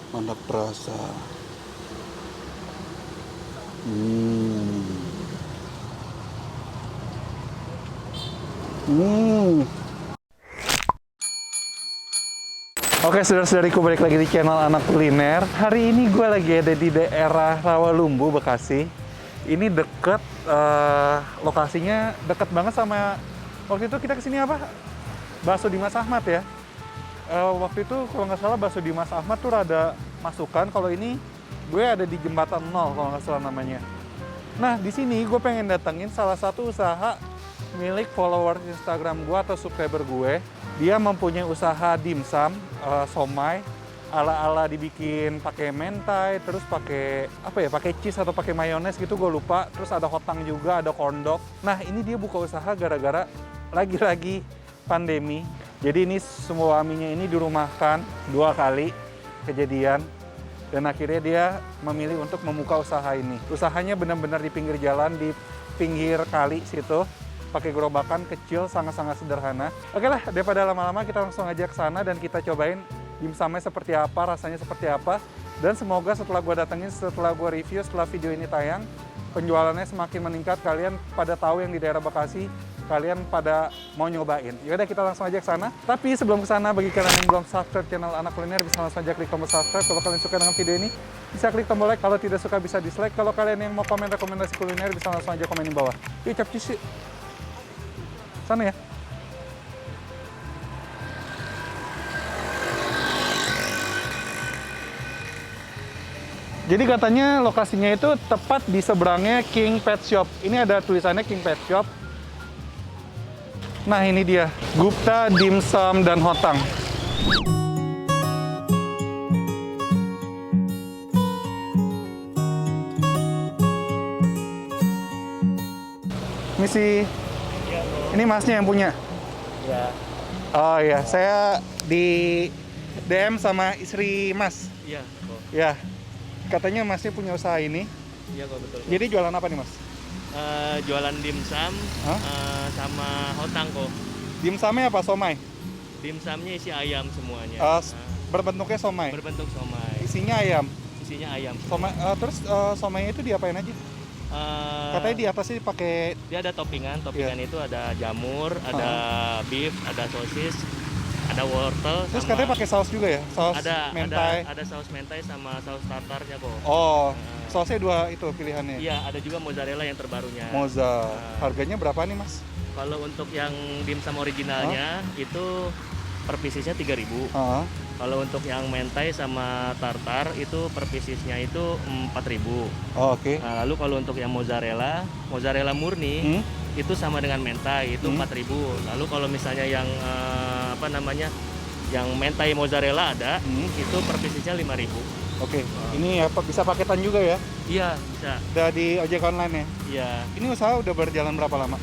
Mana perasa. Hmm. Hmm. Oke, saudara-saudariku, balik lagi di channel Anak Kuliner. Hari ini gue lagi ada di daerah Rawalumbu, Bekasi. Ini deket, lokasinya deket banget sama waktu itu kita kesini apa? Bakso Dimas Ahmad ya. Waktu itu kalau nggak salah bakso Dimas Ahmad tuh rada masukan. Kalau ini gue ada di Jembatan Nol kalau nggak salah namanya. Nah, di sini gue pengen datengin salah satu usaha milik followers Instagram gue atau subscriber gue. Dia mempunyai usaha dimsum, somai, ala-ala dibikin pakai mentai, terus pakai apa ya, pakai cheese atau pakai mayones gitu, gue lupa. Terus ada hotang juga, ada corn dog. Nah, ini dia buka usaha gara-gara lagi-lagi pandemi. Jadi ini semua suaminya ini dirumahkan 2 kali kejadian. Dan akhirnya dia memilih untuk membuka usaha ini. Usahanya benar-benar di pinggir jalan, di pinggir kali situ. Pakai gerobakan kecil, sangat-sangat sederhana. Oke lah, daripada lama-lama kita langsung aja ke sana dan kita cobain dimsumnya seperti apa, rasanya seperti apa. Dan semoga setelah gue datengin, setelah gue review, setelah video ini tayang, penjualannya semakin meningkat. Kalian pada tahu yang di daerah Bekasi, kalian pada mau nyobain. Yaudah, kita langsung aja ke sana. Tapi sebelum ke sana, bagi kalian yang belum subscribe channel Anak Kuliner, bisa langsung aja klik tombol subscribe. Kalau kalian suka dengan video ini, bisa klik tombol like. Kalau tidak suka, bisa dislike. Kalau kalian yang mau komen rekomendasi kuliner, bisa langsung aja komen di bawah. Yuk, capcus yuk. Sana ya. Jadi katanya lokasinya itu tepat di seberangnya King Pet Shop. Ini ada tulisannya King Pet Shop. Nah, ini dia, Gupta Dimsum dan Hotang. Misi. Ini masnya yang punya? Ya. Oh iya, saya di DM sama istri mas. Iya kok. Ya, katanya masnya punya usaha ini. Iya kok, betul. Jadi jualan apa nih mas? Jualan dimsum sama hotang kok. Dimsumnya apa? Somai? Dimsumnya isi ayam semuanya. Berbentuknya somai? Berbentuk somai. Isinya ayam? Isinya ayam. Somai, terus somainya itu diapain aja? Katanya di atasnya dipakai. Dia ada toppingan itu ada jamur, ada beef, ada sosis, ada wortel. Terus sama, katanya pakai saus juga ya? Saus mentai? Ada saus mentai sama saus tartarnya kok. Oh, sausnya 2 itu pilihannya? Iya, ada juga mozzarella yang terbarunya. Mozza. Harganya berapa nih mas? Kalau untuk yang dimsum originalnya itu per piecesnya 3.000. Kalau untuk yang mentai sama tartar itu per piecesnya itu 4.000. Oh, oke. Nah, lalu kalau untuk yang mozzarella murni itu sama dengan mentai itu 4.000. Lalu kalau misalnya yang yang mentai mozzarella ada itu per piecesnya 5.000. Oke. Ini apa bisa paketan juga ya? Iya, bisa. Udah di ojek online ya? Iya. Ini usaha udah berjalan berapa lama?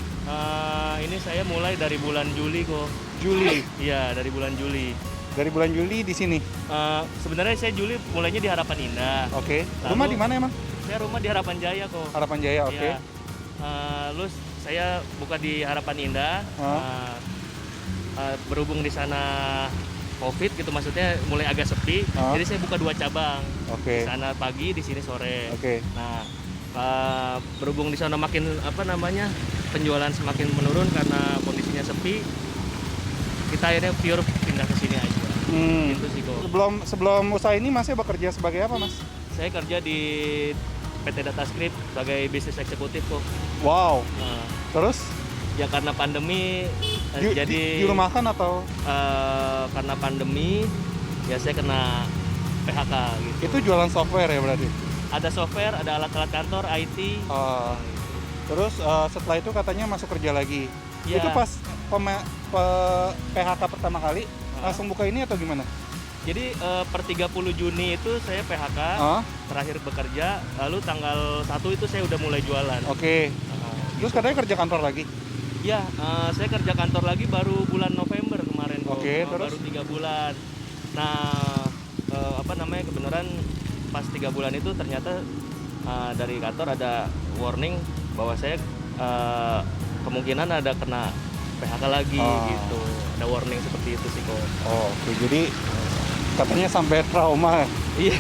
Ini saya mulai dari bulan Juli kok. Juli? Iya, dari bulan Juli. Dari bulan Juli di sini? Sebenarnya saya Juli mulainya di Harapan Indah. Oke. Rumah di mana emang? Saya rumah di Harapan Jaya kok. Harapan Jaya, oke. Iya. Lalu saya buka di Harapan Indah. Berhubung di sana COVID gitu, maksudnya mulai agak sepi. Jadi saya buka 2 cabang. Oke. Di sana pagi, di sini sore. Oke. Nah, berhubung di sana makin penjualan semakin menurun karena kondisinya sepi, kita akhirnya pure pindah ke sini aja. Gitu sih kok. Sebelum usaha ini masih bekerja sebagai apa mas? Saya kerja di PT Datascript sebagai bisnis eksekutif kok. Wow. Terus? Ya karena pandemi jadi dirumahkan atau? Karena pandemi ya saya kena PHK gitu. Itu jualan software ya berarti? Ada software, ada alat-alat kantor, IT. Terus setelah itu katanya masuk kerja lagi. Ya. Itu pas PHK pertama kali langsung buka ini atau gimana? Jadi per 30 Juni itu saya PHK, terakhir bekerja, lalu tanggal 1 itu saya udah mulai jualan. Oke. Terus katanya kerja kantor lagi? Ya, saya kerja kantor lagi baru bulan November kemarin. Oke, terus? Baru 3 bulan. Nah, kebenaran pas 3 bulan itu ternyata dari kantor ada warning bahwa saya kemungkinan ada kena PHK lagi gitu. Ada warning seperti itu sih kok. Oh, oke. Jadi katanya sampai trauma Iya,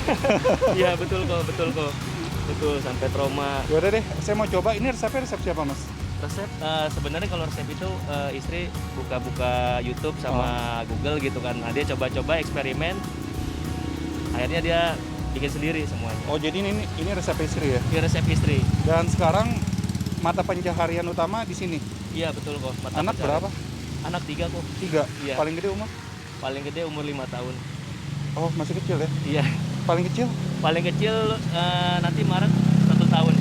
iya betul kok, betul sampai trauma. Ya udah deh, saya mau coba. Ini resepnya resep siapa, Mas? Resep sebenarnya kalau resep itu istri buka-buka YouTube sama Google gitu kan. Nah, dia coba-coba eksperimen. Akhirnya dia bikin sendiri semuanya. Oh, jadi ini resep istri ya? Ini resep istri. Dan sekarang mata pencaharian utama di sini. Iya betul kok. Anak berapa? Anak 3 kok. 3. Iya. Paling gede umur? Paling gede umur 5 tahun. Oh, masih kecil ya? Iya. Paling kecil? Paling kecil nanti Maret 1 tahun.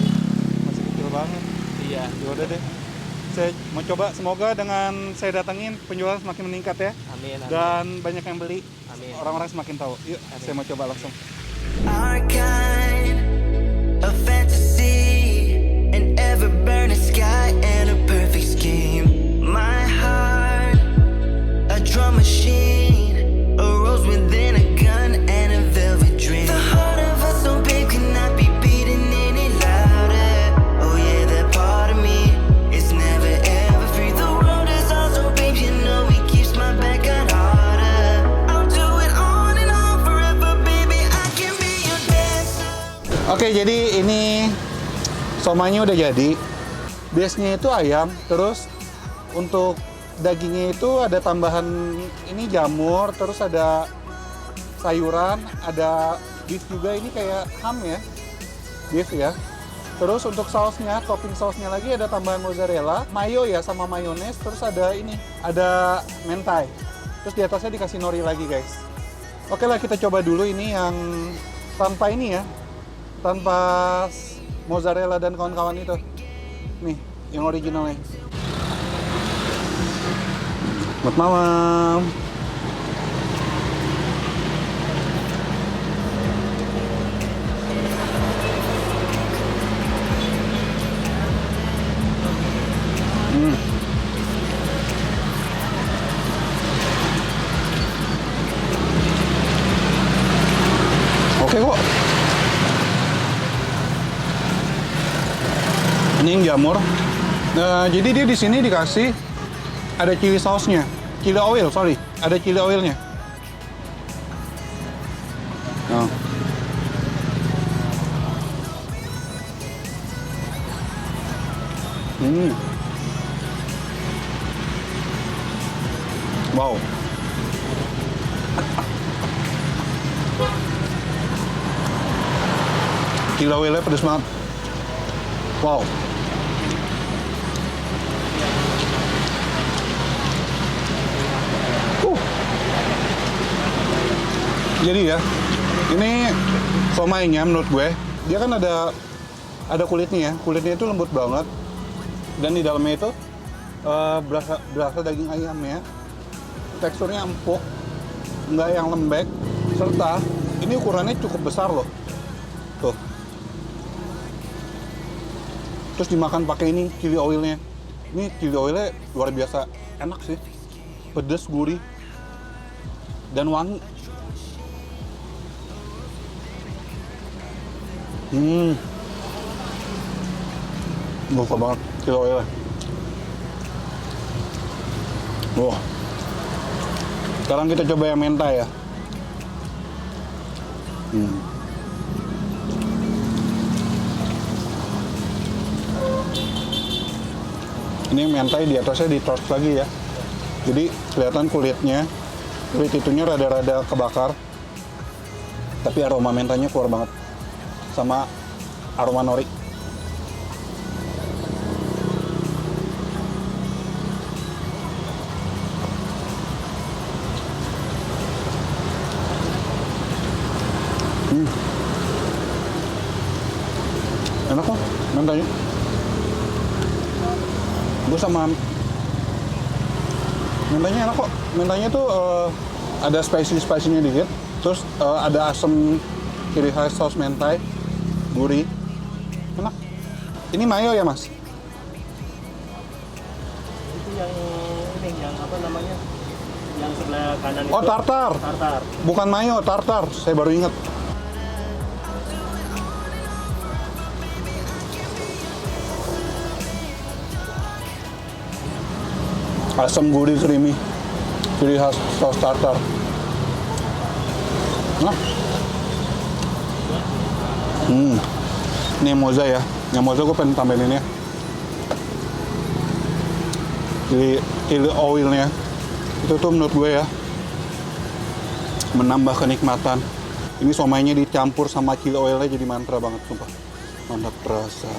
Masih kecil banget. Iya. Ya udah deh. Saya mau coba, semoga dengan saya datangin penjualan semakin meningkat ya. Amin. Dan banyak yang beli. Amin. Orang-orang semakin tahu. Yuk, saya mau coba langsung. Our kind of fantasy, an ever-burning sky and a perfect scheme. My heart, a drum machine, a rose within a gun and a velvet dream. The heart of a so big cannot be beaten any louder. Oh yeah, that part of me is never ever free. The world is all so big, you know it keeps my back on harder. I'll do it on and on forever, baby. I can be your dancer. Oke, jadi ini somanya udah jadi. Base-nya itu ayam, terus untuk dagingnya itu ada tambahan ini jamur, terus ada sayuran, ada beef juga, ini kayak ham ya, beef ya. Terus untuk sausnya, topping sausnya lagi ada tambahan mozzarella, mayo ya sama mayones, terus ada ini, ada mentai. Terus di atasnya dikasih nori lagi guys. Oke lah, kita coba dulu ini yang tanpa ini ya, tanpa mozzarella dan kawan-kawan itu. Nih, yang originalnya. Selamat malam. Oke kok. Ini yang jamur. Nah, jadi dia di sini dikasih ada chili sausnya, chili oil, sorry, ada chili oilnya. Nah. Wow. Chili oilnya pedas banget. Wow. Jadi ya, ini somainya menurut gue, dia kan ada kulitnya ya, kulitnya itu lembut banget, dan di dalamnya itu berasa daging ayamnya, teksturnya empuk, nggak yang lembek, serta ini ukurannya cukup besar loh, tuh. Terus dimakan pakai ini chili oilnya, ini chili oilnya luar biasa enak sih, pedes, gurih, dan wangi. Gokil banget chili oilnya. Wah. Sekarang kita coba yang mentai ya. Ini mentai di atasnya di toast lagi ya. Jadi kelihatan kulitnya, kulit itunya rada-rada kebakar. Tapi aroma mentainya keluar banget. Sama aroma nori. Enak kok mentainya. Gue sama mentainya enak kok. Mentainya tuh ada spicy-nya dikit. Terus ada asam ciri khas saus mentai, gurih, enak. Ini mayo ya mas? Itu yang ini, yang apa namanya? Yang sebelah kanan itu. Oh tartar. Tartar. Bukan mayo, tartar. Saya baru ingat. Asam gurih creamy, ciri khas saus tartar. Nah, Ini moza ya. Yang moza gue pengen tambahin ini ya. Jadi chili oilnya itu tuh menurut gue ya menambah kenikmatan. Ini somainya dicampur sama chili oilnya jadi mantra banget, sumpah. Mantap rasa.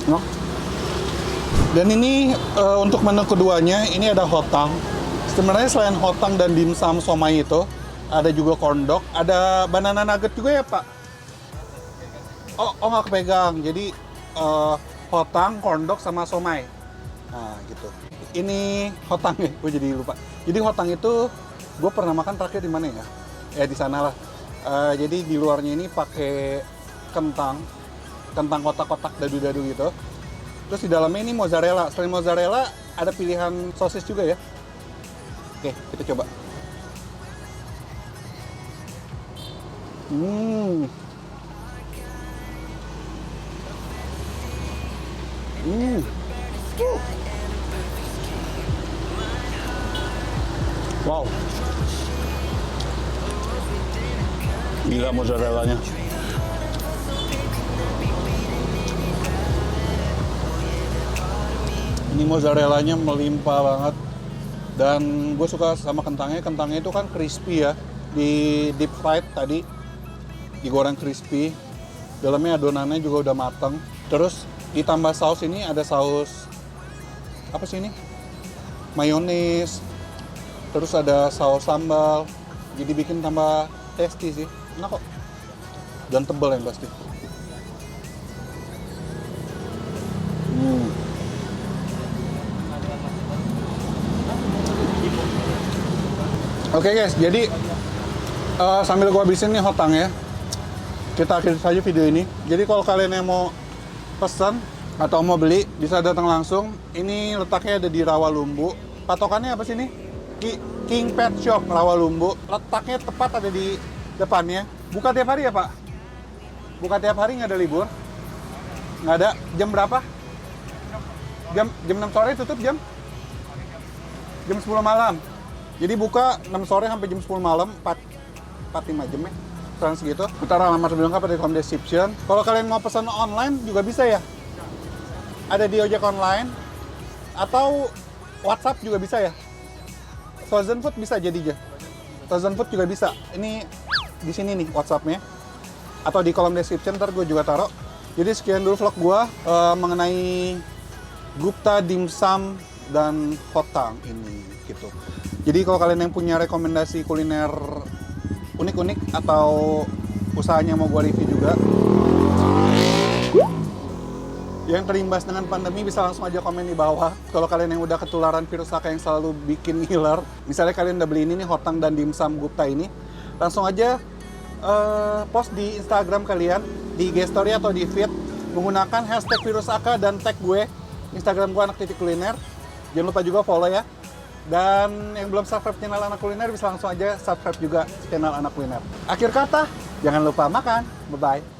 Enak. Dan ini untuk menu keduanya, ini ada hotang. Sebenarnya selain hotang dan dimsum somai itu, ada juga corn dog, ada banana nugget juga ya Pak? Oh nggak kepegang. Jadi hotang, corn dog, sama somai. Nah gitu. Ini hotang ya, gue jadi lupa. Jadi hotang itu gue pernah makan terakhir di mana ya? Ya di sana lah. Jadi di luarnya ini pakai kentang kotak-kotak dadu-dadu gitu. Terus di dalamnya ini mozzarella. Selain mozzarella, ada pilihan sosis juga ya. Oke, kita coba. Wow. Gila mozzarellanya. Ini mozzarellanya melimpah banget. Dan gue suka sama kentangnya. Kentangnya itu kan crispy ya. Di deep fried tadi. Digoreng crispy. Dalamnya adonannya juga udah mateng. Terus ditambah saus ini ada saus apa sih ini? Mayonis. Terus ada saus sambal. Jadi bikin tambah tasty sih. Enak kok. Dan tebal yang pasti. Oke guys, jadi sambil gua habisin nih hotang ya, kita akhiri saja video ini. Jadi kalau kalian yang mau pesan atau mau beli, bisa datang langsung. Ini letaknya ada di Rawalumbu. Patokannya apa sih ini? King Pet Shop Rawalumbu. Letaknya tepat ada di depannya. Buka tiap hari ya Pak? Buka tiap hari, nggak ada libur? Nggak ada. Jam berapa? Jam 6 sore tutup jam 10 malam. Jadi buka 6 sore sampai jam 10 malam, 4-5 jam ya. Sekarang segitu. Putar alamat lebih lengkap ada di kolom description. Kalau kalian mau pesan online juga bisa ya. Ada di ojek online atau WhatsApp juga bisa ya. Frozen Food bisa jadinya. Frozen Food juga bisa. Ini di sini nih WhatsApp-nya. Atau di kolom description ntar gue juga taruh. Jadi sekian dulu vlog gue mengenai Gupta Dimsum dan hotang ini gitu. Jadi kalau kalian yang punya rekomendasi kuliner unik-unik atau usahanya mau gue review juga yang terimbas dengan pandemi, bisa langsung aja komen di bawah. Kalau kalian yang udah ketularan virus Saka yang selalu bikin ngiler, misalnya kalian udah beli ini nih hotang dan dimsum Gupta ini, langsung aja post di Instagram kalian, di IG story atau di feed menggunakan hashtag virus Saka dan tag gue Instagram gue anak.kuliner. Jangan lupa juga follow ya. Dan yang belum subscribe channel Anak Kuliner bisa langsung aja subscribe juga channel Anak Kuliner. Akhir kata, jangan lupa makan. Bye-bye.